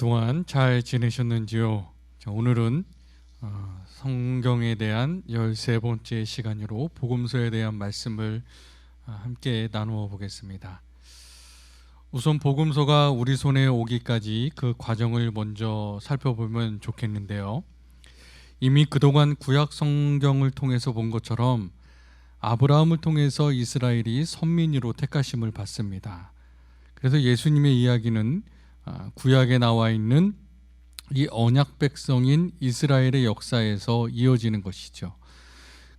그동안 잘 지내셨는지요? 자, 오늘은 성경에 대한 13번째 시간으로 복음서에 대한 말씀을 함께 나누어 보겠습니다. 우선 복음서가 우리 손에 오기까지 그 과정을 먼저 살펴보면 좋겠는데요. 이미 그동안 구약 성경을 통해서 본 것처럼 아브라함을 통해서 이스라엘이 선민으로 택하심을 받습니다. 그래서 예수님의 이야기는 구약에 나와 있는 이 언약 백성인 이스라엘의 역사에서 이어지는 것이죠.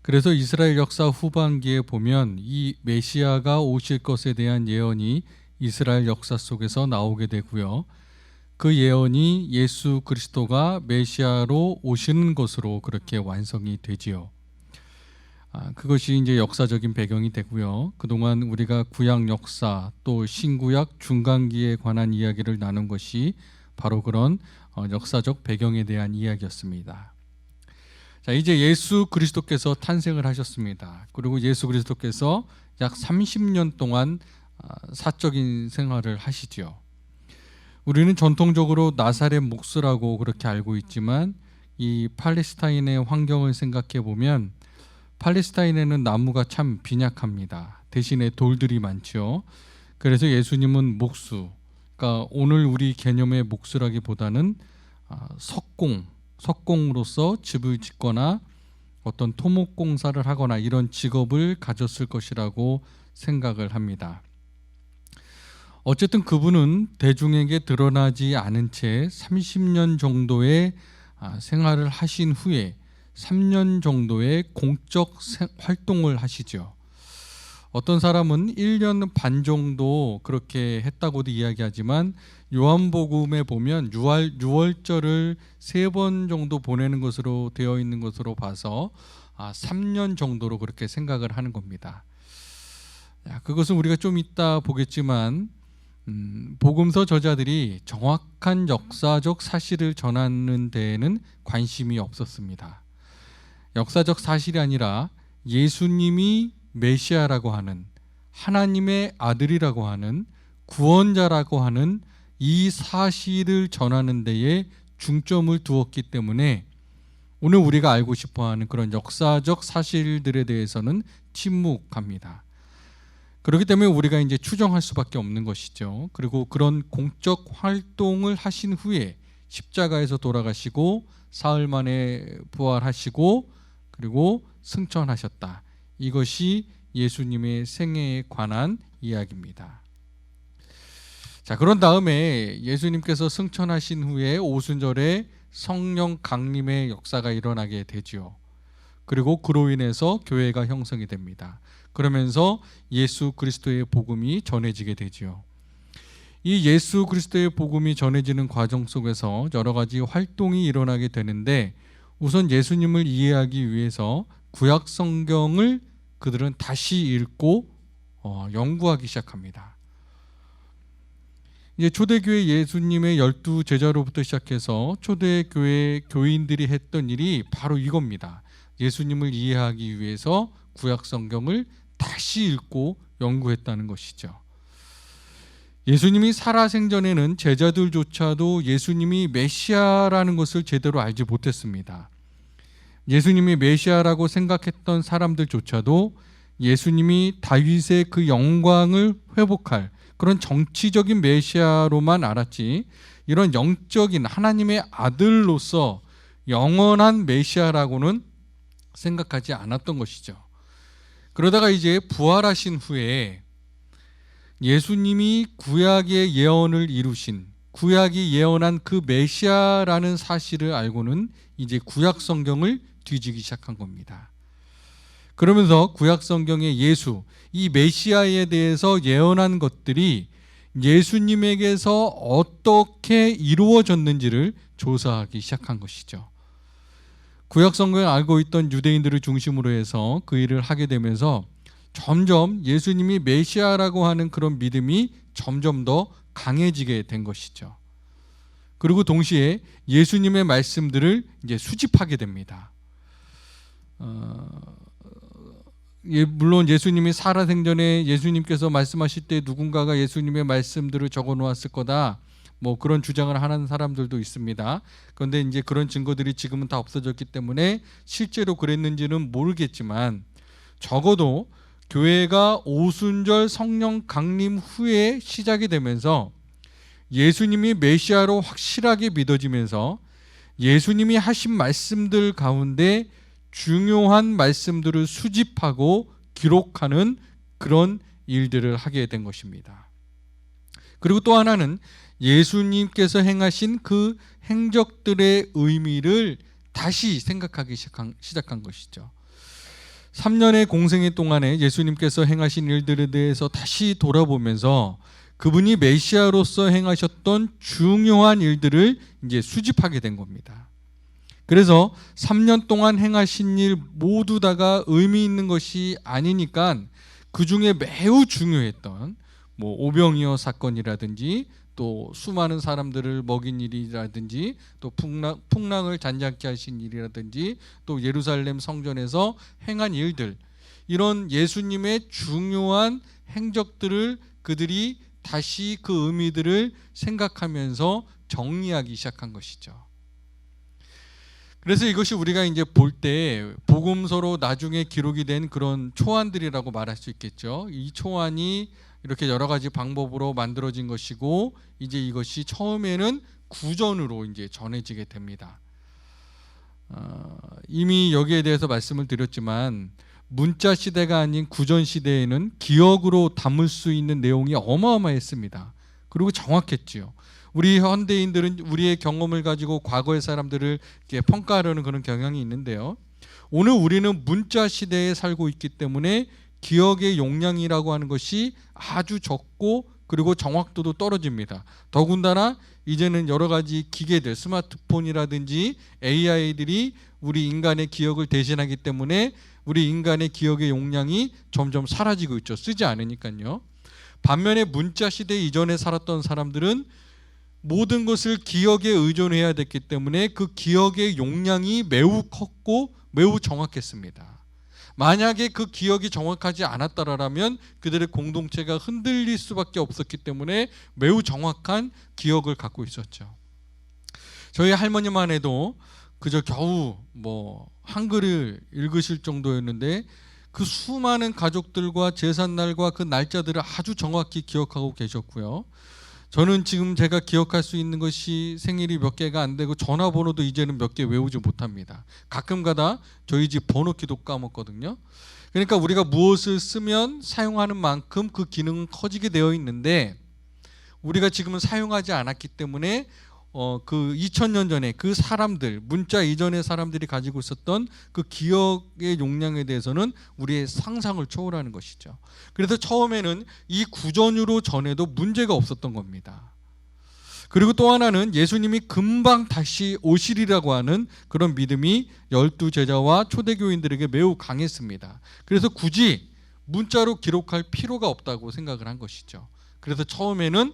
그래서 이스라엘 역사 후반기에 보면 이 메시아가 오실 것에 대한 예언이 이스라엘 역사 속에서 나오게 되고요. 그 예언이 예수 그리스도가 메시아로 오시는 것으로 그렇게 완성이 되지요. 그것이 이제 역사적인 배경이 되고요. 그동안 우리가 구약 역사 또 신구약 중간기에 관한 이야기를 나눈 것이 바로 그런 역사적 배경에 대한 이야기였습니다. 자, 이제 예수 그리스도께서 탄생을 하셨습니다. 그리고 예수 그리스도께서 약 30년 동안 사적인 생활을 하시죠. 우리는 전통적으로 나사렛 목수라고 그렇게 알고 있지만 이 팔레스타인의 환경을 생각해 보면 팔레스타인에는 나무가 참 빈약합니다. 대신에 돌들이 많죠. 그래서 예수님은 목수, 그러니까 오늘 우리 개념의 목수라기보다는 석공으로서 집을 짓거나 어떤 토목공사를 하거나 이런 직업을 가졌을 것이라고 생각을 합니다. 어쨌든 그분은 대중에게 드러나지 않은 채 30년 정도의 생활을 하신 후에 3년 정도의 공적 활동을 하시죠. 어떤 사람은 1년 반 정도 그렇게 했다고도 이야기하지만 요한복음에 보면 6월절을 3번 정도 보내는 것으로 되어 있는 것으로 봐서 3년 정도로 그렇게 생각을 하는 겁니다. 그것은 우리가 좀 이따 보겠지만 복음서 저자들이 정확한 역사적 사실을 전하는 데에는 관심이 없었습니다. 역사적 사실이 아니라 예수님이 메시아라고 하는 하나님의 아들이라고 하는 구원자라고 하는 이 사실을 전하는 데에 중점을 두었기 때문에 오늘 우리가 알고 싶어하는 그런 역사적 사실들에 대해서는 침묵합니다. 그렇기 때문에 우리가 이제 추정할 수밖에 없는 것이죠. 그리고 그런 공적 활동을 하신 후에 십자가에서 돌아가시고 사흘 만에 부활하시고 그리고 승천하셨다. 이것이 예수님의 생애에 관한 이야기입니다. 자, 그런 다음에 예수님께서 승천하신 후에 오순절에 성령 강림의 역사가 일어나게 되지요. 그리고 그로 인해서 교회가 형성이 됩니다. 그러면서 예수 그리스도의 복음이 전해지게 되지요. 이 예수 그리스도의 복음이 전해지는 과정 속에서 여러 가지 활동이 일어나게 되는데 우선 예수님을 이해하기 위해서 구약 성경을 그들은 다시 읽고 연구하기 시작합니다. 이제 초대교회 예수님의 12 제자로부터 시작해서 초대교회 교인들이 했던 일이 바로 이겁니다. 예수님을 이해하기 위해서 구약 성경을 다시 읽고 연구했다는 것이죠. 예수님이 살아생전에는 제자들조차도 예수님이 메시아라는 것을 제대로 알지 못했습니다. 예수님이 메시아라고 생각했던 사람들조차도 예수님이 다윗의 그 영광을 회복할 그런 정치적인 메시아로만 알았지 이런 영적인 하나님의 아들로서 영원한 메시아라고는 생각하지 않았던 것이죠. 그러다가 이제 부활하신 후에 예수님이 구약의 예언을 이루신 구약이 예언한 그 메시아라는 사실을 알고는 이제 구약 성경을 뒤지기 시작한 겁니다. 그러면서 구약 성경의 예수, 이 메시아에 대해서 예언한 것들이 예수님에게서 어떻게 이루어졌는지를 조사하기 시작한 것이죠. 구약 성경을 알고 있던 유대인들을 중심으로 해서 그 일을 하게 되면서 점점 예수님이 메시아라고 하는 그런 믿음이 점점 더 강해지게 된 것이죠. 그리고 동시에 예수님의 말씀들을 이제 수집하게 됩니다. 물론 예수님이 살아생전에 예수님께서 말씀하실 때 누군가가 예수님의 말씀들을 적어 놓았을 거다 뭐 그런 주장을 하는 사람들도 있습니다. 그런데 이제 그런 증거들이 지금은 다 없어졌기 때문에 실제로 그랬는지는 모르겠지만 적어도 교회가 오순절 성령 강림 후에 시작이 되면서 예수님이 메시아로 확실하게 믿어지면서 예수님이 하신 말씀들 가운데 중요한 말씀들을 수집하고 기록하는 그런 일들을 하게 된 것입니다. 그리고 또 하나는 예수님께서 행하신 그 행적들의 의미를 다시 생각하기 시작한 것이죠. 3년의 공생애 동안에 예수님께서 행하신 일들에 대해서 다시 돌아보면서 그분이 메시아로서 행하셨던 중요한 일들을 이제 수집하게 된 겁니다. 그래서 3년 동안 행하신 일 모두 다가 의미 있는 것이 아니니까 그 중에 매우 중요했던 뭐 오병이어 사건이라든지 또 수많은 사람들을 먹인 일이라든지 또 풍랑을 잔잔케 하신 일이라든지 또 예루살렘 성전에서 행한 일들, 이런 예수님의 중요한 행적들을 그들이 다시 그 의미들을 생각하면서 정리하기 시작한 것이죠. 그래서 이것이 우리가 이제 볼 때 복음서로 나중에 기록이 된 그런 초안들이라고 말할 수 있겠죠. 이 초안이 이렇게 여러 가지 방법으로 만들어진 것이고 이제 이것이 처음에는 구전으로 이제 전해지게 됩니다. 이미 여기에 대해서 말씀을 드렸지만 문자 시대가 아닌 구전 시대에는 기억으로 담을 수 있는 내용이 어마어마했습니다. 그리고 정확했지요. 우리 현대인들은 우리의 경험을 가지고 과거의 사람들을 이렇게 평가하려는 그런 경향이 있는데요. 오늘 우리는 문자 시대에 살고 있기 때문에 기억의 용량이라고 하는 것이 아주 적고 그리고 정확도도 떨어집니다. 더군다나 이제는 여러 가지 기계들, 스마트폰이라든지 AI들이 우리 인간의 기억을 대신하기 때문에 우리 인간의 기억의 용량이 점점 사라지고 있죠. 쓰지 않으니까요. 반면에 문자 시대 이전에 살았던 사람들은 모든 것을 기억에 의존해야 됐기 때문에 그 기억의 용량이 매우 컸고 매우 정확했습니다. 만약에 그 기억이 정확하지 않았다라면 그들의 공동체가 흔들릴 수밖에 없었기 때문에 매우 정확한 기억을 갖고 있었죠. 저희 할머니만 해도 그저 겨우 뭐 한글을 읽으실 정도였는데 그 수많은 가족들과 제삿날과 그 날짜들을 아주 정확히 기억하고 계셨고요. 저는 지금 제가 기억할 수 있는 것이 생일이 몇 개가 안 되고 전화번호도 이제는 몇 개 외우지 못합니다. 가끔가다 저희 집 번호키도 까먹거든요. 그러니까 우리가 무엇을 쓰면 사용하는 만큼 그 기능은 커지게 되어 있는데 우리가 지금은 사용하지 않았기 때문에 그 2000년 전에 그 사람들, 문자 이전의 사람들이 가지고 있었던 그 기억의 용량에 대해서는 우리의 상상을 초월하는 것이죠. 그래서 처음에는 이 구전으로 전해도 문제가 없었던 겁니다. 그리고 또 하나는 예수님이 금방 다시 오시리라고 하는 그런 믿음이 12제자와 초대교인들에게 매우 강했습니다. 그래서 굳이 문자로 기록할 필요가 없다고 생각을 한 것이죠. 그래서 처음에는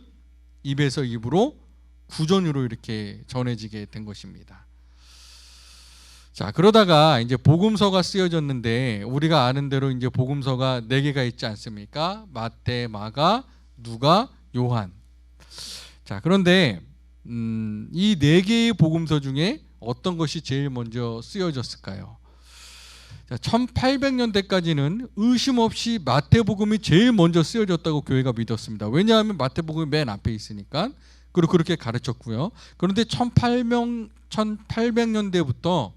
입에서 입으로 구전으로 이렇게 전해지게 된 것입니다. 자, 그러다가 이제 복음서가 쓰여졌는데 우리가 아는 대로 이제 복음서가 4개가 있지 않습니까? 마태, 마가, 누가, 요한. 자, 그런데 이 4개의 복음서 중에 어떤 것이 제일 먼저 쓰여졌을까요? 자, 1800년대까지는 의심 없이 마태복음이 제일 먼저 쓰여졌다고 교회가 믿었습니다. 왜냐하면 마태복음이 맨 앞에 있으니까. 그리고 그렇게 가르쳤고요. 그런데 1800년대부터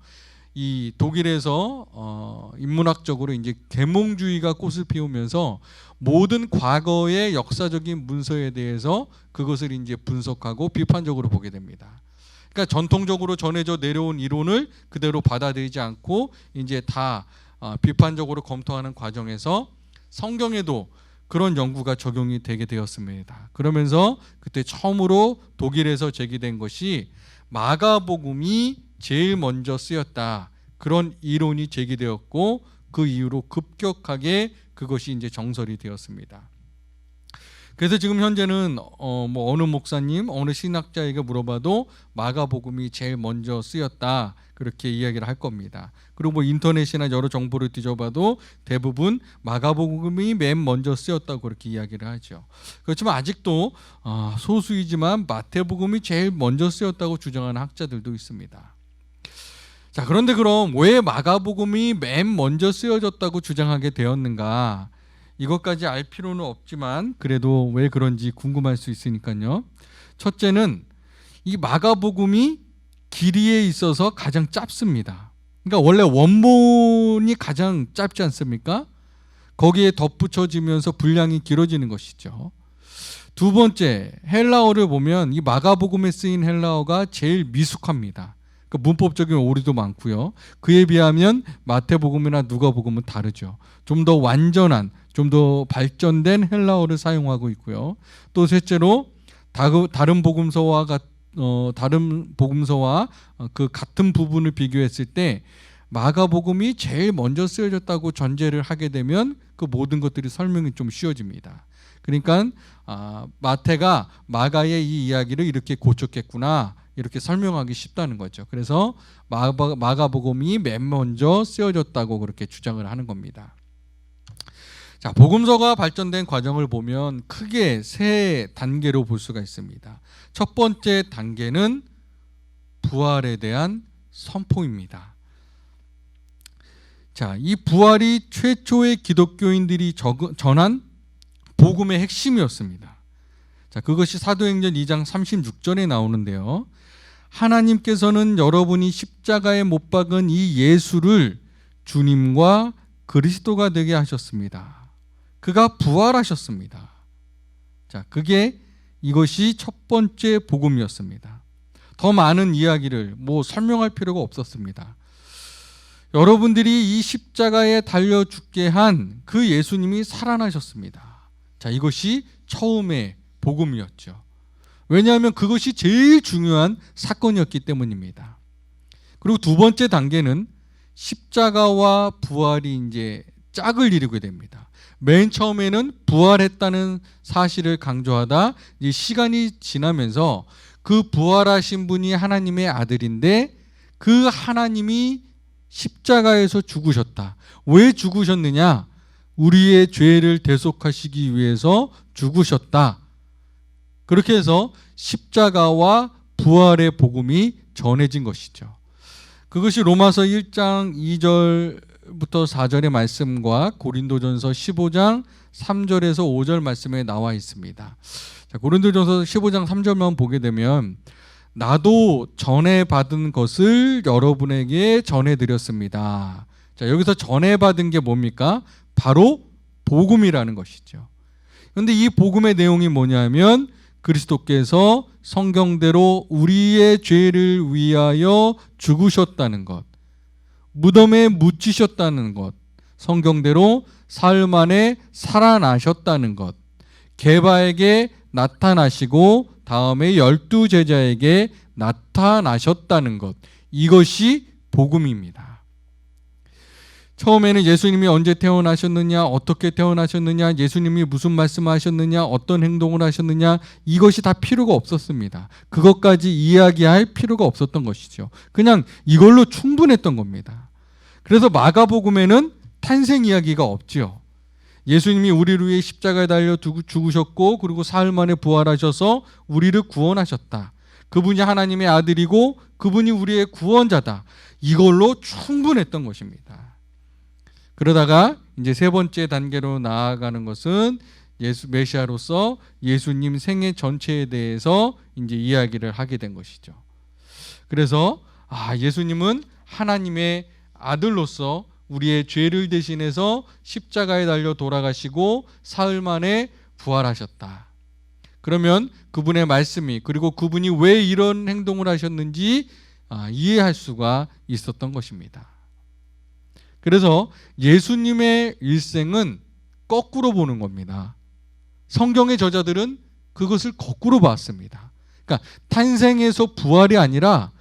이 독일에서 인문학적으로 이제 계몽주의가 꽃을 피우면서 모든 과거의 역사적인 문서에 대해서 그것을 이제 분석하고 비판적으로 보게 됩니다. 그러니까 전통적으로 전해져 내려온 이론을 그대로 받아들이지 않고 이제 다 비판적으로 검토하는 과정에서 성경에도 그런 연구가 적용이 되게 되었습니다. 그러면서 그때 처음으로 독일에서 제기된 것이 마가복음이 제일 먼저 쓰였다. 그런 이론이 제기되었고 그 이후로 급격하게 그것이 이제 정설이 되었습니다. 그래서 지금 현재는 뭐 어느 목사님, 어느 신학자에게 물어봐도 마가복음이 제일 먼저 쓰였다, 그렇게 이야기를 할 겁니다. 그리고 뭐 인터넷이나 여러 정보를 뒤져봐도 대부분 마가복음이 맨 먼저 쓰였다고 그렇게 이야기를 하죠. 그렇지만 아직도 소수이지만 마태복음이 제일 먼저 쓰였다고 주장하는 학자들도 있습니다. 자, 그런데 그럼 왜 마가복음이 맨 먼저 쓰여졌다고 주장하게 되었는가? 이것까지 알 필요는 없지만 그래도 왜 그런지 궁금할 수 있으니까요. 첫째는 이 마가복음이 길이에 있어서 가장 짧습니다. 그러니까 원래 원본이 가장 짧지 않습니까? 거기에 덧붙여지면서 분량이 길어지는 것이죠. 두 번째, 헬라어를 보면 이 마가복음에 쓰인 헬라어가 제일 미숙합니다. 그 문법적인 오류도 많고요. 그에 비하면 마태복음이나 누가복음은 다르죠. 좀 더 완전한, 좀 더 발전된 헬라어를 사용하고 있고요. 또 셋째로 다른 복음서와 그 같은 부분을 비교했을 때 마가복음이 제일 먼저 쓰여졌다고 전제를 하게 되면 그 모든 것들이 설명이 좀 쉬워집니다. 그러니까 마태가 마가의 이 이야기를 이렇게 고쳤겠구나, 이렇게 설명하기 쉽다는 거죠. 그래서 마가복음이 맨 먼저 쓰여졌다고 그렇게 주장을 하는 겁니다. 자, 복음서가 발전된 과정을 보면 크게 세 단계로 볼 수가 있습니다. 첫 번째 단계는 부활에 대한 선포입니다. 자, 이 부활이 최초의 기독교인들이 전한 복음의 핵심이었습니다. 자, 그것이 사도행전 2장 36절에 나오는데요. 하나님께서는 여러분이 십자가에 못 박은 이 예수를 주님과 그리스도가 되게 하셨습니다. 그가 부활하셨습니다. 자, 이것이 첫 번째 복음이었습니다. 더 많은 이야기를 설명할 필요가 없었습니다. 여러분들이 이 십자가에 달려 죽게 한 그 예수님이 살아나셨습니다. 자, 이것이 처음의 복음이었죠. 왜냐하면 그것이 제일 중요한 사건이었기 때문입니다. 그리고 두 번째 단계는 십자가와 부활이 이제 짝을 이루게 됩니다. 맨 처음에는 부활했다는 사실을 강조하다 이제 시간이 지나면서 그 부활하신 분이 하나님의 아들인데 그 하나님이 십자가에서 죽으셨다. 왜 죽으셨느냐? 우리의 죄를 대속하시기 위해서 죽으셨다. 그렇게 해서 십자가와 부활의 복음이 전해진 것이죠. 그것이 로마서 1장 2절부터 4절의 말씀과 고린도전서 15장 3절에서 5절 말씀에 나와 있습니다. 자, 고린도전서 15장 3절만 보게 되면 나도 전해 받은 것을 여러분에게 전해드렸습니다. 자, 여기서 전해 받은 게 뭡니까? 바로 복음이라는 것이죠. 그런데 이 복음의 내용이 뭐냐면 그리스도께서 성경대로 우리의 죄를 위하여 죽으셨다는 것, 무덤에 묻히셨다는 것, 성경대로 사흘 만에 살아나셨다는 것, 게바에게 나타나시고 다음에 12제자에게 나타나셨다는 것, 이것이 복음입니다. 처음에는 예수님이 언제 태어나셨느냐, 어떻게 태어나셨느냐, 예수님이 무슨 말씀하셨느냐, 어떤 행동을 하셨느냐, 이것이 다 필요가 없었습니다. 그것까지 이야기할 필요가 없었던 것이죠. 그냥 이걸로 충분했던 겁니다. 그래서 마가복음에는 탄생 이야기가 없지요. 예수님이 우리를 위해 십자가에 달려 죽으셨고 그리고 사흘 만에 부활하셔서 우리를 구원하셨다. 그분이 하나님의 아들이고 그분이 우리의 구원자다. 이걸로 충분했던 것입니다. 그러다가 이제 세 번째 단계로 나아가는 것은 메시아로서 예수님 생애 전체에 대해서 이제 이야기를 하게 된 것이죠. 그래서 예수님은 하나님의 아들로서 우리의 죄를 대신해서 십자가에 달려 돌아가시고 사흘 만에 부활하셨다. 그러면 그분의 말씀이, 그리고 그분이 왜 이런 행동을 하셨는지 이해할 수가 있었던 것입니다. 그래서 예수님의 일생은 거꾸로 보는 겁니다. 성경의 저자들은 그것을 거꾸로 봤습니다. 그러니까 탄생에서 부활이 아니라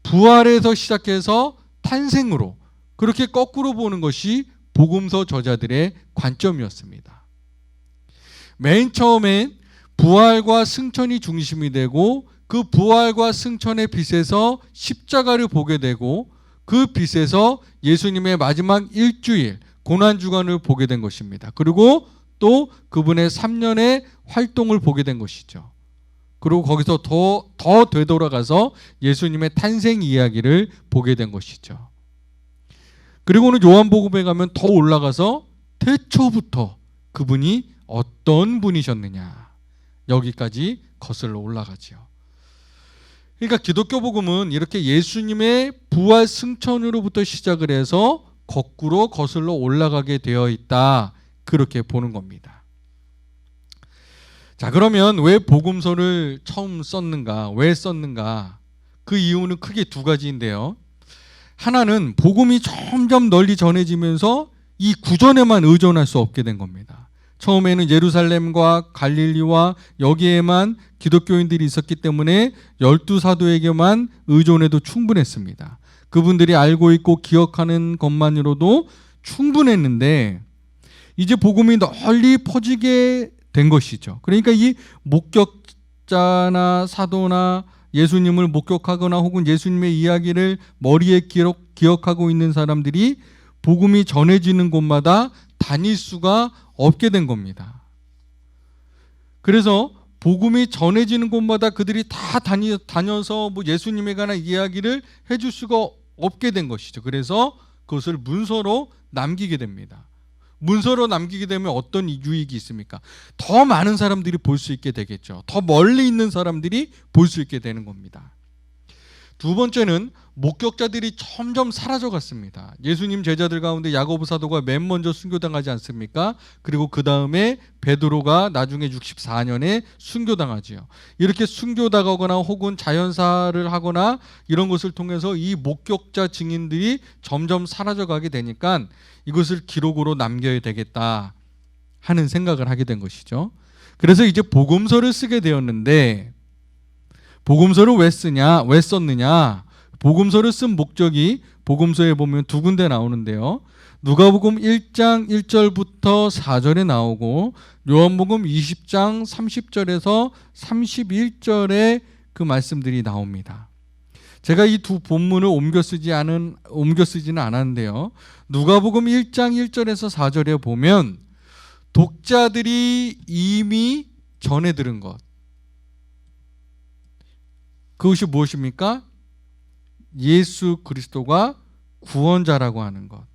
부활에서 시작해서 탄생으로, 그렇게 거꾸로 보는 것이 복음서 저자들의 관점이었습니다. 맨 처음엔 부활과 승천이 중심이 되고 그 부활과 승천의 빛에서 십자가를 보게 되고 그 빛에서 예수님의 마지막 일주일 고난주간을 보게 된 것입니다. 그리고 또 그분의 3년의 활동을 보게 된 것이죠. 그리고 거기서 더 되돌아가서 예수님의 탄생 이야기를 보게 된 것이죠. 그리고 오늘 요한복음에 가면 더 올라가서 태초부터 그분이 어떤 분이셨느냐 여기까지 거슬러 올라가죠. 그러니까 기독교 복음은 이렇게 예수님의 부활 승천으로부터 시작을 해서 거꾸로 거슬러 올라가게 되어 있다, 그렇게 보는 겁니다. 자, 그러면 왜 복음서를 처음 썼는가? 왜 썼는가? 그 이유는 크게 두 가지인데요. 하나는 복음이 점점 널리 전해지면서 이 구전에만 의존할 수 없게 된 겁니다. 처음에는 예루살렘과 갈릴리와 여기에만 기독교인들이 있었기 때문에 12사도에게만 의존해도 충분했습니다. 그분들이 알고 있고 기억하는 것만으로도 충분했는데 이제 복음이 널리 퍼지게 된 것이죠. 그러니까 이 목격자나 사도나 예수님을 목격하거나 혹은 예수님의 이야기를 머리에 기억하고 있는 사람들이 복음이 전해지는 곳마다 다닐 수가 없게 된 겁니다. 그래서 복음이 전해지는 곳마다 그들이 다 다녀서 뭐 예수님에 관한 이야기를 해줄 수가 없게 된 것이죠. 그래서 그것을 문서로 남기게 됩니다. 문서로 남기게 되면 어떤 유익이 있습니까? 더 많은 사람들이 볼 수 있게 되겠죠. 더 멀리 있는 사람들이 볼 수 있게 되는 겁니다. 두 번째는 목격자들이 점점 사라져 갔습니다. 예수님 제자들 가운데 야고보 사도가 맨 먼저 순교당하지 않습니까? 그리고 그 다음에 베드로가 나중에 64년에 순교당하지요. 이렇게 순교당하거나 혹은 자연사를 하거나 이런 것을 통해서 이 목격자 증인들이 점점 사라져 가게 되니까 이것을 기록으로 남겨야 되겠다 하는 생각을 하게 된 것이죠. 그래서 이제 복음서를 쓰게 되었는데 복음서를 왜 썼느냐? 복음서를 쓴 목적이 복음서에 보면 두 군데 나오는데요. 누가복음 1장 1절부터 4절에 나오고 요한복음 20장 30절에서 31절에 그 말씀들이 나옵니다. 제가 이 두 본문을 옮겨 쓰지는 않았는데요. 누가복음 1장 1절에서 4절에 보면 독자들이 이미 전해 들은 것, 그것이 무엇입니까? 예수 그리스도가 구원자라고 하는 것.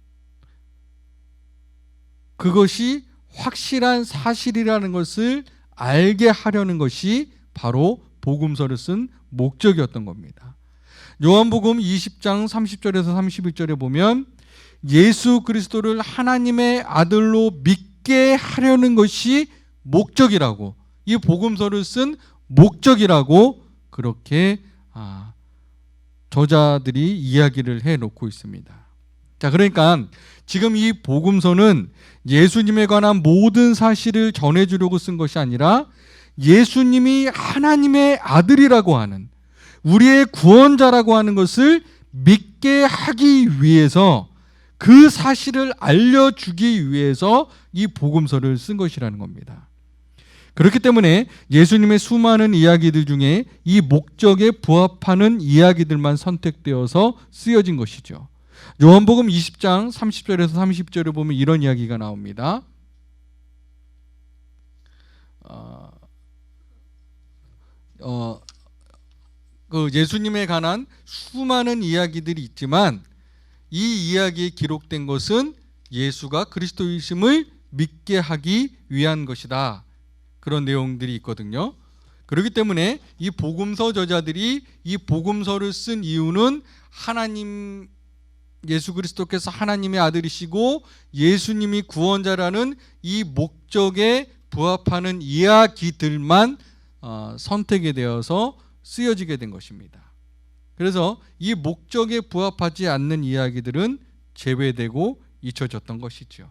그것이 확실한 사실이라는 것을 알게 하려는 것이 바로 복음서를 쓴 목적이었던 겁니다. 요한복음 20장 30절에서 31절에 보면 예수 그리스도를 하나님의 아들로 믿게 하려는 것이 목적이라고, 이 복음서를 쓴 목적이라고 그렇게 저자들이 이야기를 해놓고 있습니다. 자, 그러니까 지금 이 복음서는 예수님에 관한 모든 사실을 전해주려고 쓴 것이 아니라 예수님이 하나님의 아들이라고 하는, 우리의 구원자라고 하는 것을 믿게 하기 위해서, 그 사실을 알려주기 위해서 이 복음서를 쓴 것이라는 겁니다. 그렇기 때문에 예수님의 수많은 이야기들 중에 이 목적에 부합하는 이야기들만 선택되어서 쓰여진 것이죠. 요한복음 20장 30절에서 30절에 보면 이런 이야기가 나옵니다. 그 예수님에 관한 수많은 이야기들이 있지만 이 이야기에 기록된 것은 예수가 그리스도이심을 믿게 하기 위한 것이다, 그런 내용들이 있거든요. 그렇기 때문에 이 복음서 저자들이 이 복음서를 쓴 이유는 하나님, 예수 그리스도께서 하나님의 아들이시고 예수님이 구원자라는 이 목적에 부합하는 이야기들만 선택이 되어서 쓰여지게 된 것입니다. 그래서 이 목적에 부합하지 않는 이야기들은 제외되고 잊혀졌던 것이죠.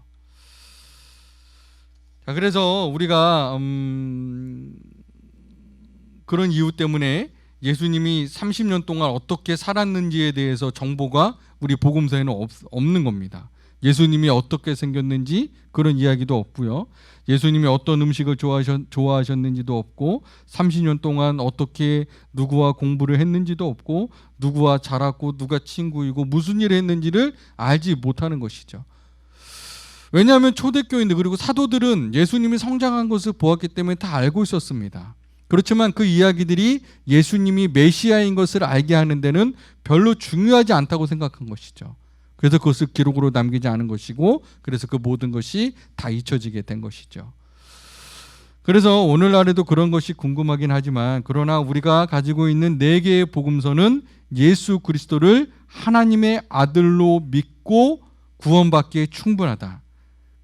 자, 그래서 우리가 그런 이유 때문에 예수님이 30년 동안 어떻게 살았는지에 대해서 정보가 우리 복음서에는 없는 겁니다. 예수님이 어떻게 생겼는지 그런 이야기도 없고요. 예수님이 어떤 음식을 좋아하셨는지도 없고 30년 동안 어떻게 누구와 공부를 했는지도 없고 누구와 자랐고 누가 친구이고 무슨 일을 했는지를 알지 못하는 것이죠. 왜냐하면 초대교인들 그리고 사도들은 예수님이 성장한 것을 보았기 때문에 다 알고 있었습니다. 그렇지만 그 이야기들이 예수님이 메시아인 것을 알게 하는 데는 별로 중요하지 않다고 생각한 것이죠. 그래서 그것을 기록으로 남기지 않은 것이고 그래서 그 모든 것이 다 잊혀지게 된 것이죠. 그래서 오늘날에도 그런 것이 궁금하긴 하지만 그러나 우리가 가지고 있는 4개의 복음서는 예수 그리스도를 하나님의 아들로 믿고 구원받기에 충분하다.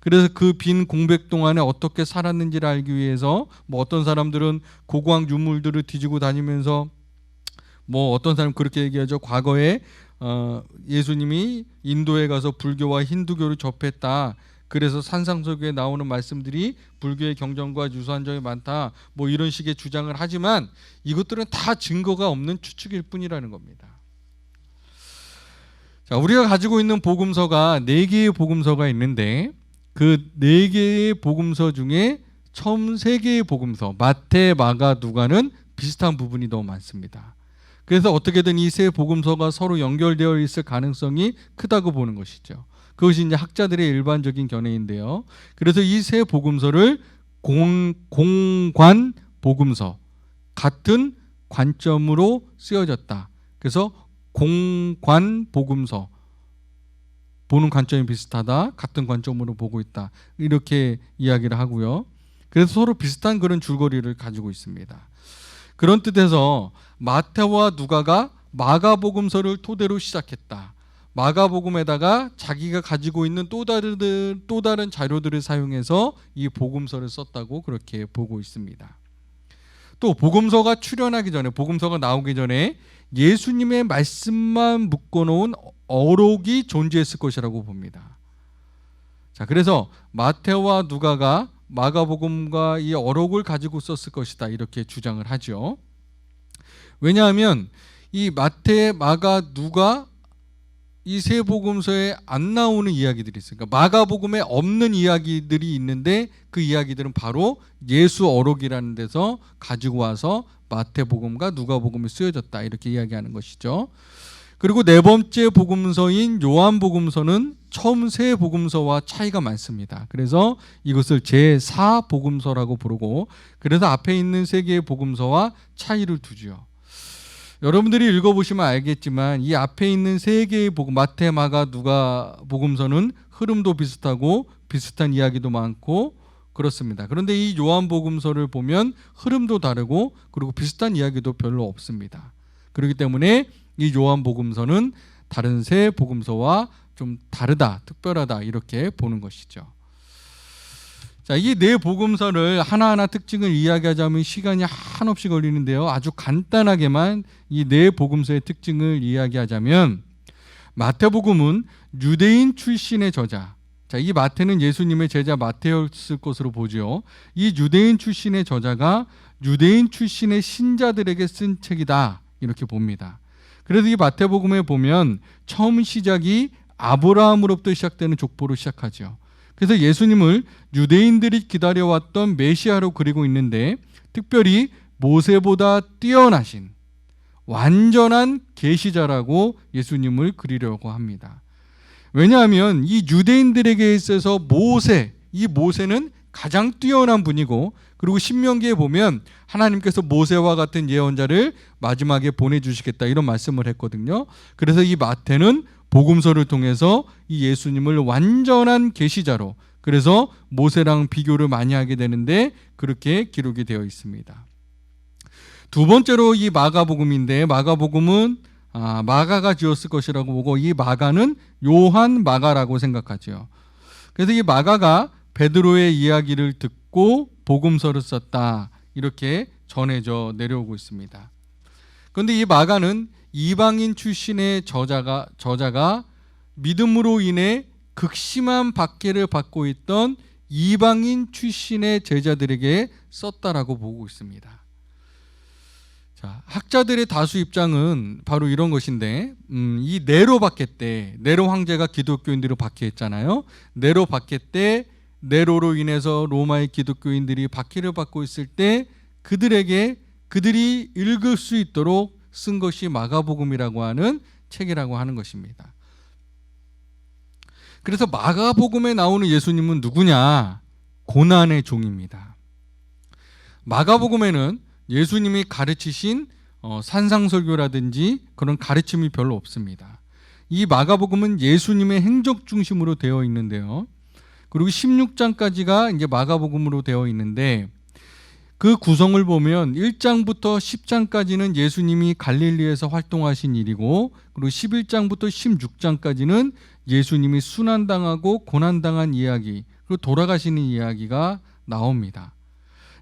그래서 그 빈 공백 동안에 어떻게 살았는지를 알기 위해서 어떤 사람들은 고고학 유물들을 뒤지고 다니면서 어떤 사람은 그렇게 얘기하죠. 과거에 예수님이 인도에 가서 불교와 힌두교를 접했다. 그래서 산상석에 나오는 말씀들이 불교의 경전과 유사한 점이 많다. 이런 식의 주장을 하지만 이것들은 다 증거가 없는 추측일 뿐이라는 겁니다. 자, 우리가 가지고 있는 복음서가 4개의 복음서가 있는데 그 4개의 복음서 중에 처음 3개의 복음서 마태, 마가, 누가는 비슷한 부분이 너무 많습니다. 그래서 어떻게든 이 세 복음서가 서로 연결되어 있을 가능성이 크다고 보는 것이죠. 그것이 이제 학자들의 일반적인 견해인데요. 그래서 이 세 복음서를 공관 복음서, 같은 관점으로 쓰여졌다. 그래서 공관 복음서, 보는 관점이 비슷하다, 같은 관점으로 보고 있다, 이렇게 이야기를 하고요. 그래서 서로 비슷한 그런 줄거리를 가지고 있습니다. 그런 뜻에서 마태와 누가가 마가복음서를 토대로 시작했다. 마가복음에다가 자기가 가지고 있는 또 다른 자료들을 사용해서 이 복음서를 썼다고 그렇게 보고 있습니다. 또 복음서가 출현하기 전에, 복음서가 나오기 전에 예수님의 말씀만 묶어놓은 어록이 존재했을 것이라고 봅니다. 자, 그래서 마태와 누가가 마가복음과 이 어록을 가지고 썼을 것이다, 이렇게 주장을 하죠. 왜냐하면 이 마태, 마가, 누가 이 세 복음서에 안 나오는 이야기들이 있으니까 마가복음에 없는 이야기들이 있는데 그 이야기들은 바로 예수 어록이라는 데서 가지고 와서 마태복음과 누가복음에 쓰여졌다, 이렇게 이야기하는 것이죠. 그리고 4번째 복음서인 요한복음서는 처음 세 복음서와 차이가 많습니다. 그래서 이것을 제4복음서라고 부르고, 그래서 앞에 있는 3개의 복음서와 차이를 두죠. 여러분들이 읽어보시면 알겠지만 이 앞에 있는 3개의 복음, 마태, 마가, 누가 복음서는 흐름도 비슷하고 비슷한 이야기도 많고 그렇습니다. 그런데 이 요한복음서를 보면 흐름도 다르고 그리고 비슷한 이야기도 별로 없습니다. 그렇기 때문에 이 요한복음서는 다른 세 복음서와 좀 다르다, 특별하다, 이렇게 보는 것이죠. 자, 이 4복음서를 하나하나 특징을 이야기하자면 시간이 한없이 걸리는데요. 아주 간단하게만 이 4복음서의 특징을 이야기하자면, 마태복음은 유대인 출신의 저자, 자, 이 마태는 예수님의 제자 마태였을 것으로 보죠. 이 유대인 출신의 저자가 유대인 출신의 신자들에게 쓴 책이다, 이렇게 봅니다. 그래서 이 마태복음에 보면 처음 시작이 아브라함으로부터 시작되는 족보로 시작하죠. 그래서 예수님을 유대인들이 기다려왔던 메시아로 그리고 있는데, 특별히 모세보다 뛰어나신 완전한 계시자라고 예수님을 그리려고 합니다. 왜냐하면 이 유대인들에게 있어서 이 모세는 가장 뛰어난 분이고, 그리고 신명기에 보면 하나님께서 모세와 같은 예언자를 마지막에 보내주시겠다, 이런 말씀을 했거든요. 그래서 이 마태는 복음서를 통해서 이 예수님을 완전한 계시자로, 그래서 모세랑 비교를 많이 하게 되는데 그렇게 기록이 되어 있습니다. 두 번째로 이 마가복음인데, 마가복음은 마가가 지었을 것이라고 보고, 이 마가는 요한 마가라고 생각하죠. 그래서 이 마가가 베드로의 이야기를 듣고 복음서를 썼다, 이렇게 전해져 내려오고 있습니다. 그런데 이 마가는 이방인 출신의 저자가 믿음으로 인해 극심한 박해를 받고 있던 이방인 출신의 제자들에게 썼다라고 보고 있습니다. 자, 학자들의 다수 입장은 바로 이런 것인데, 이 네로 박해 때 네로 황제가 기독교인들을 박해했잖아요. 네로 박해 때 네로로 인해서 로마의 기독교인들이 박해를 받고 있을 때 그들이 읽을 수 있도록 쓴 것이 마가복음이라고 하는 책이라고 하는 것입니다. 그래서 마가복음에 나오는 예수님은 누구냐? 고난의 종입니다. 마가복음에는 예수님이 가르치신 산상설교라든지 그런 가르침이 별로 없습니다. 이 마가복음은 예수님의 행적 중심으로 되어 있는데요. 그리고 16장까지가 이제 마가복음으로 되어 있는데, 그 구성을 보면 1장부터 10장까지는 예수님이 갈릴리에서 활동하신 일이고, 그리고 11장부터 16장까지는 예수님이 순환당하고 고난당한 이야기, 그리고 돌아가시는 이야기가 나옵니다.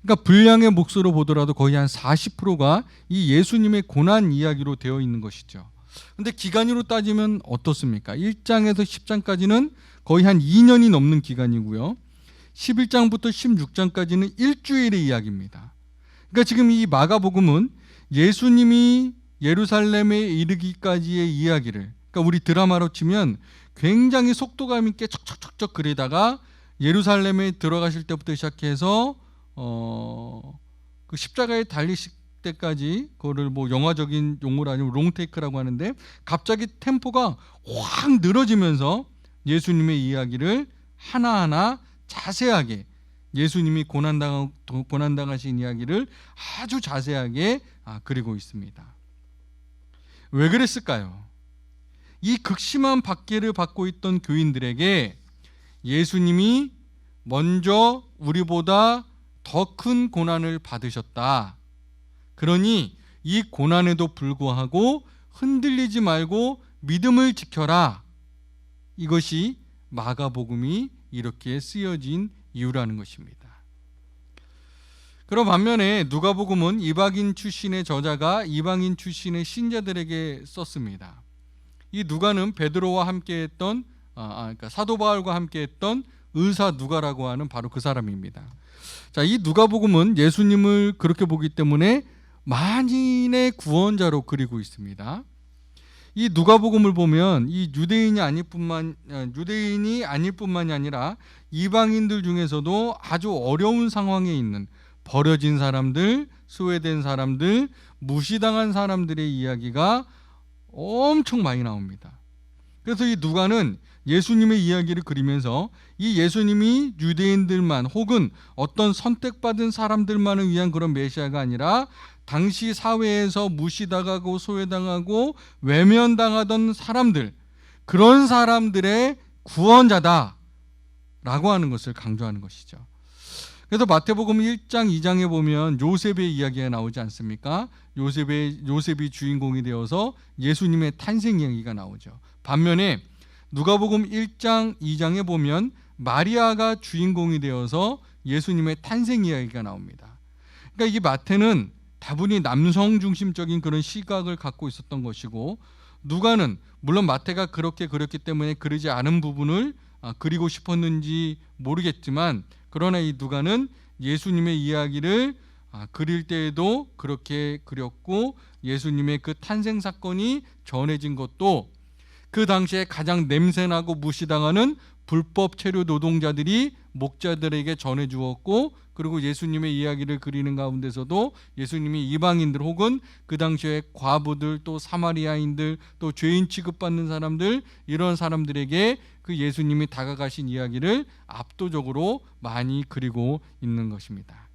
그러니까 분량의 몫으로 보더라도 거의 한 40%가 이 예수님의 고난 이야기로 되어 있는 것이죠. 그런데 기간으로 따지면 어떻습니까? 1장에서 10장까지는 거의 한 2년이 넘는 기간이고요. 11장부터 16장까지는 일주일의 이야기입니다. 그러니까 지금 이 마가복음은 예수님이 예루살렘에 이르기까지의 이야기를, 그러니까 우리 드라마로 치면 굉장히 속도감 있게 척척척척 그리다가 예루살렘에 들어가실 때부터 시작해서 그 십자가에 달리실 때까지, 그거를 뭐 영화적인 용어로 아니면 롱테이크라고 하는데, 갑자기 템포가 확 늘어지면서 예수님의 이야기를 하나하나 자세하게, 예수님이 고난당하신 이야기를 아주 자세하게 그리고 있습니다. 왜 그랬을까요? 이 극심한 박해를 받고 있던 교인들에게 예수님이 먼저 우리보다 더 큰 고난을 받으셨다. 그러니 이 고난에도 불구하고 흔들리지 말고 믿음을 지켜라. 이것이 마가복음이 이렇게 쓰여진 이유라는 것입니다. 그럼 반면에 누가복음은 이방인 출신의 저자가 이방인 출신의 신자들에게 썼습니다. 이 누가는 베드로와 함께했던 그러니까 사도 바울과 함께했던 의사 누가라고 하는 바로 그 사람입니다. 자, 이 누가복음은 예수님을 그렇게 보기 때문에 만인의 구원자로 그리고 있습니다. 이 누가복음을 보면 이 유대인이 아닐 뿐만이 아니라 이방인들 중에서도 아주 어려운 상황에 있는 버려진 사람들, 소외된 사람들, 무시당한 사람들의 이야기가 엄청 많이 나옵니다. 그래서 이 누가는 예수님의 이야기를 그리면서 이 예수님이 유대인들만 혹은 어떤 선택받은 사람들만을 위한 그런 메시아가 아니라 당시 사회에서 무시당하고 소외당하고 외면당하던 사람들, 그런 사람들의 구원자다 라고 하는 것을 강조하는 것이죠. 그래서 마태복음 1장 2장에 보면 요셉의 이야기가 나오지 않습니까? 요셉이 주인공이 되어서 예수님의 탄생 이야기가 나오죠. 반면에 누가복음 1장 2장에 보면 마리아가 주인공이 되어서 예수님의 탄생 이야기가 나옵니다. 그러니까 이 마태는 다분히 남성 중심적인 그런 시각을 갖고 있었던 것이고, 누가는 물론 마태가 그렇게 그렸기 때문에 그리지 않은 부분을 그리고 싶었는지 모르겠지만, 그러나 이 누가는 예수님의 이야기를 그릴 때에도 그렇게 그렸고, 예수님의 그 탄생 사건이 전해진 것도 그 당시에 가장 냄새나고 무시당하는 불법 체류 노동자들이 목자들에게 전해 주었고, 그리고 예수님의 이야기를 그리는 가운데서도 예수님이 이방인들 혹은 그 당시에 과부들, 또 사마리아인들, 또 죄인 취급받는 사람들, 이런 사람들에게 그 예수님이 다가가신 이야기를 압도적으로 많이 그리고 있는 것입니다.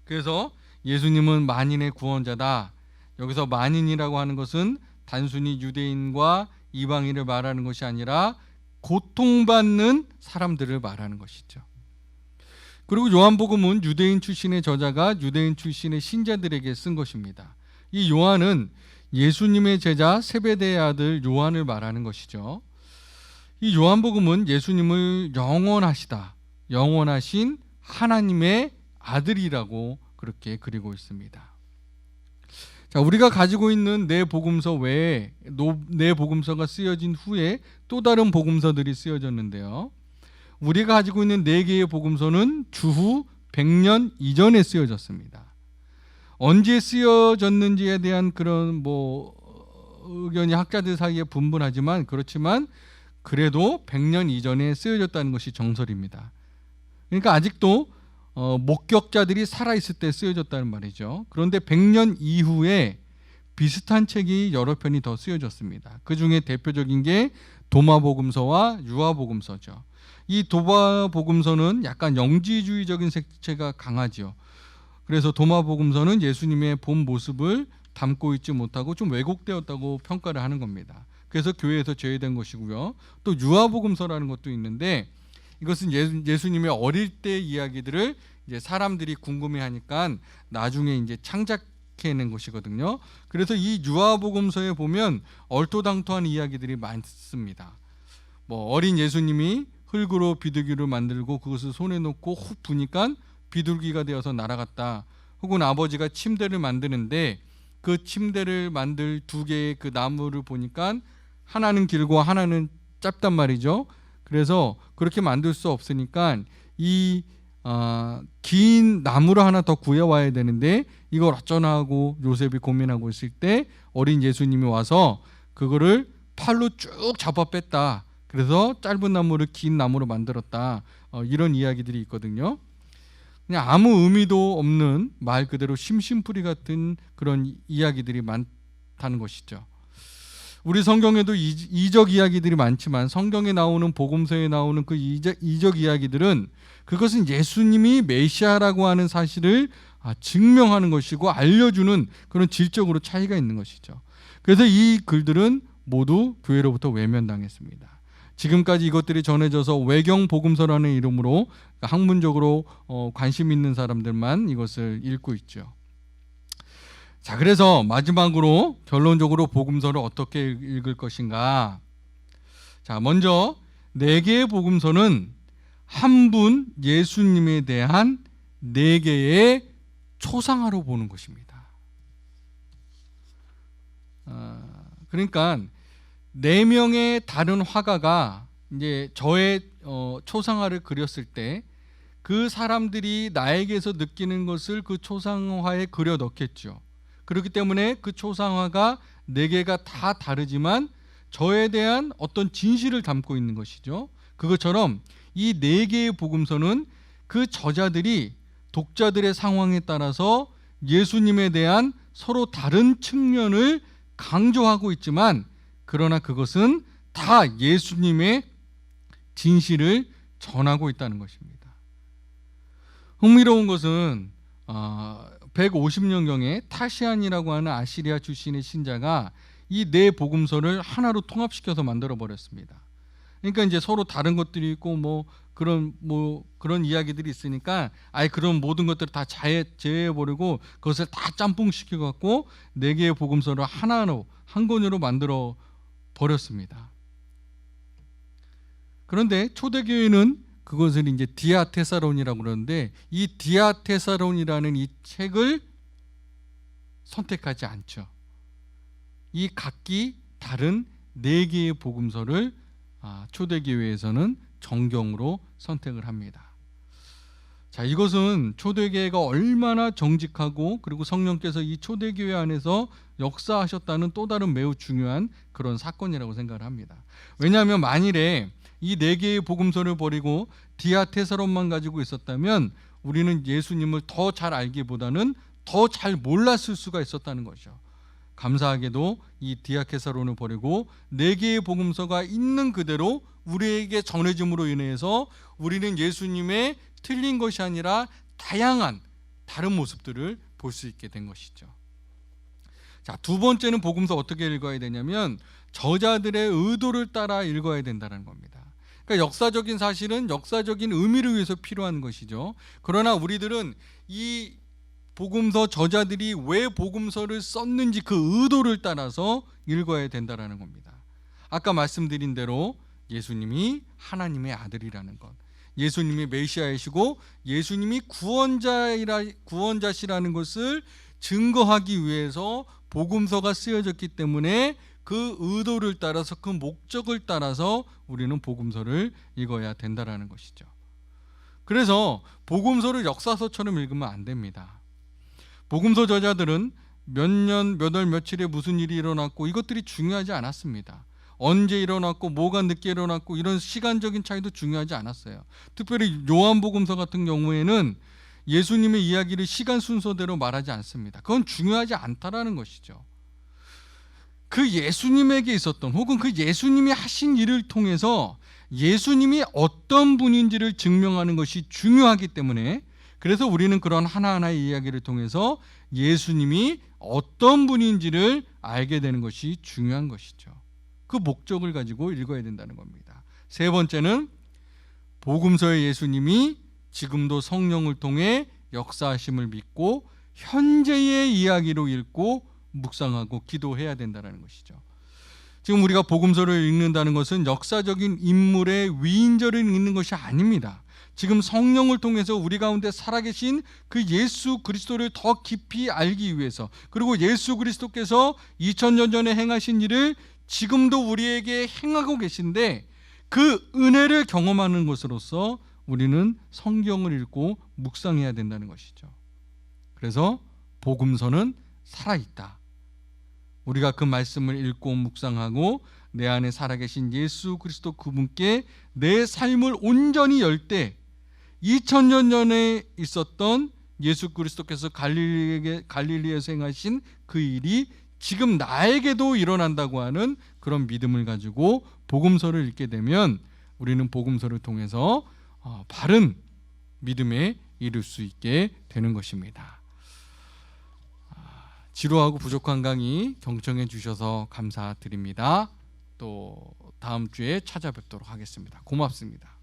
그래서 예수님은 만인의 구원자다. 여기서 만인이라고 하는 것은 단순히 유대인과 이방인을 말하는 것이 아니라 고통받는 사람들을 말하는 것이죠. 그리고 요한복음은 유대인 출신의 저자가 유대인 출신의 신자들에게 쓴 것입니다. 이 요한은 예수님의 제자 세베대의 아들 요한을 말하는 것이죠. 이 요한복음은 예수님을 영원하신 하나님의 아들이라고 그렇게 그리고 있습니다. 자, 우리가 가지고 있는 네 복음서 외에 네 복음서가 쓰여진 후에 또 다른 복음서들이 쓰여졌는데요. 우리가 가지고 있는 네 개의 복음서는 주후 100년 이전에 쓰여졌습니다. 언제 쓰여졌는지에 대한 그런 의견이 학자들 사이에 분분하지만 그렇지만 그래도 100년 이전에 쓰여졌다는 것이 정설입니다. 그러니까 아직도 목격자들이 살아있을 때 쓰여졌다는 말이죠. 그런데 100년 이후에 비슷한 책이 여러 편이 더 쓰여졌습니다. 그 중에 대표적인 게 도마복음서와 유아복음서죠. 이 도마복음서는 약간 영지주의적인 색채가 강하죠. 그래서 도마복음서는 예수님의 본 모습을 담고 있지 못하고 좀 왜곡되었다고 평가를 하는 겁니다. 그래서 교회에서 제외된 것이고요. 또 유아복음서라는 것도 있는데 이것은 예수님의 어릴 때 이야기들을 이제 사람들이 궁금해하니까 나중에 이제 창작해낸 것이거든요. 그래서 이 유아복음서에 보면 얼토당토한 이야기들이 많습니다. 어린 예수님이 흙으로 비둘기를 만들고 그것을 손에 놓고 훅 부니까 비둘기가 되어서 날아갔다. 혹은 아버지가 침대를 만드는데 그 침대를 만들 두 개의 그 나무를 보니까 하나는 길고 하나는 짧단 말이죠. 그래서 그렇게 만들 수 없으니까 이 긴 나무를 하나 더 구해와야 되는데 이걸 어쩌나 하고 요셉이 고민하고 있을 때 어린 예수님이 와서 그거를 팔로 쭉 잡아 뺐다. 그래서 짧은 나무를 긴 나무로 만들었다. 이런 이야기들이 있거든요. 그냥 아무 의미도 없는 말 그대로 심심풀이 같은 그런 이야기들이 많다는 것이죠. 우리 성경에도 이적 이야기들이 많지만 성경에 나오는 복음서에 나오는 그 이적 이야기들은 그것은 예수님이 메시아라고 하는 사실을 증명하는 것이고 알려주는 그런 질적으로 차이가 있는 것이죠. 그래서 이 글들은 모두 교회로부터 외면당했습니다. 지금까지 이것들이 전해져서 외경 복음서라는 이름으로 학문적으로 관심 있는 사람들만 이것을 읽고 있죠. 자, 그래서 마지막으로 결론적으로 복음서를 어떻게 읽을 것인가? 자, 먼저 4개의 복음서는 한 분 예수님에 대한 4개의 초상화로 보는 것입니다. 그러니까 4명의 다른 화가가 이제 저의 초상화를 그렸을 때 그 사람들이 나에게서 느끼는 것을 그 초상화에 그려 넣겠죠. 그렇기 때문에 그 초상화가 4개가 다 다르지만 저에 대한 어떤 진실을 담고 있는 것이죠. 그것처럼 이 4개의 복음서는 그 저자들이 독자들의 상황에 따라서 예수님에 대한 서로 다른 측면을 강조하고 있지만 그러나 그것은 다 예수님의 진실을 전하고 있다는 것입니다. 흥미로운 것은 150년경에 타시안이라고 하는 아시리아 출신의 신자가 이 4 복음서를 하나로 통합시켜서 만들어 버렸습니다. 그러니까 이제 서로 다른 것들이 있고 그런 이야기들이 있으니까 그런 모든 것들을 다 제외해 버리고 그것을 다 짬뽕시켜 갖고 4개의 복음서를 하나로 한 권으로 만들어 버렸습니다. 그런데 초대교회는 그것을 이제 디아테사론이라고 그러는데 이 디아테사론이라는 이 책을 선택하지 않죠. 이 각기 다른 4개의 복음서를 초대교회에서는 정경으로 선택을 합니다. 자, 이것은 초대교회가 얼마나 정직하고 그리고 성령께서 이 초대교회 안에서 역사하셨다는 또 다른 매우 중요한 그런 사건이라고 생각을 합니다. 왜냐하면 만일에 이 4개의 복음서를 버리고 디아테사론만 가지고 있었다면 우리는 예수님을 더 잘 알기보다는 더 잘 몰랐을 수가 있었다는 거죠. 감사하게도 이 디아테사론을 버리고 4개의 복음서가 있는 그대로 우리에게 전해짐으로 인해서 우리는 예수님의 틀린 것이 아니라 다양한 다른 모습들을 볼 수 있게 된 것이죠. 자, 2번째는 복음서 어떻게 읽어야 되냐면 저자들의 의도를 따라 읽어야 된다는 겁니다. 그러니까 역사적인 사실은 역사적인 의미를 위해서 필요한 것이죠. 그러나 우리들은 이 복음서 저자들이 왜 복음서를 썼는지 그 의도를 따라서 읽어야 된다는 겁니다. 아까 말씀드린 대로 예수님이 하나님의 아들이라는 것, 예수님이 메시아이시고 예수님이 구원자시라는 것을 증거하기 위해서 복음서가 쓰여졌기 때문에 그 의도를 따라서 그 목적을 따라서 우리는 복음서를 읽어야 된다는 것이죠. 그래서 복음서를 역사서처럼 읽으면 안 됩니다. 복음서 저자들은 몇 년, 몇 월, 며칠에 무슨 일이 일어났고 이것들이 중요하지 않았습니다. 언제 일어났고 뭐가 늦게 일어났고 이런 시간적인 차이도 중요하지 않았어요. 특별히 요한복음서 같은 경우에는 예수님의 이야기를 시간 순서대로 말하지 않습니다. 그건 중요하지 않다라는 것이죠. 그 예수님에게 있었던 혹은 그 예수님이 하신 일을 통해서 예수님이 어떤 분인지를 증명하는 것이 중요하기 때문에, 그래서 우리는 그런 하나하나의 이야기를 통해서 예수님이 어떤 분인지를 알게 되는 것이 중요한 것이죠. 그 목적을 가지고 읽어야 된다는 겁니다. 세 번째는 복음서의 예수님이 지금도 성령을 통해 역사하심을 믿고 현재의 이야기로 읽고 묵상하고 기도해야 된다는 것이죠. 지금 우리가 복음서를 읽는다는 것은 역사적인 인물의 위인전을 읽는 것이 아닙니다. 지금 성령을 통해서 우리 가운데 살아계신 그 예수 그리스도를 더 깊이 알기 위해서, 그리고 예수 그리스도께서 2000년 전에 행하신 일을 지금도 우리에게 행하고 계신데 그 은혜를 경험하는 것으로서 우리는 성경을 읽고 묵상해야 된다는 것이죠. 그래서 복음서는 살아있다. 우리가 그 말씀을 읽고 묵상하고 내 안에 살아계신 예수 그리스도 그분께 내 삶을 온전히 열 때 2000년 전에 있었던 예수 그리스도께서 갈릴리에서 행하신 그 일이 지금 나에게도 일어난다고 하는 그런 믿음을 가지고 복음서를 읽게 되면 우리는 복음서를 통해서 바른 믿음에 이를 수 있게 되는 것입니다. 지루하고 부족한 강의 경청해 주셔서 감사드립니다. 또 다음 주에 찾아뵙도록 하겠습니다. 고맙습니다.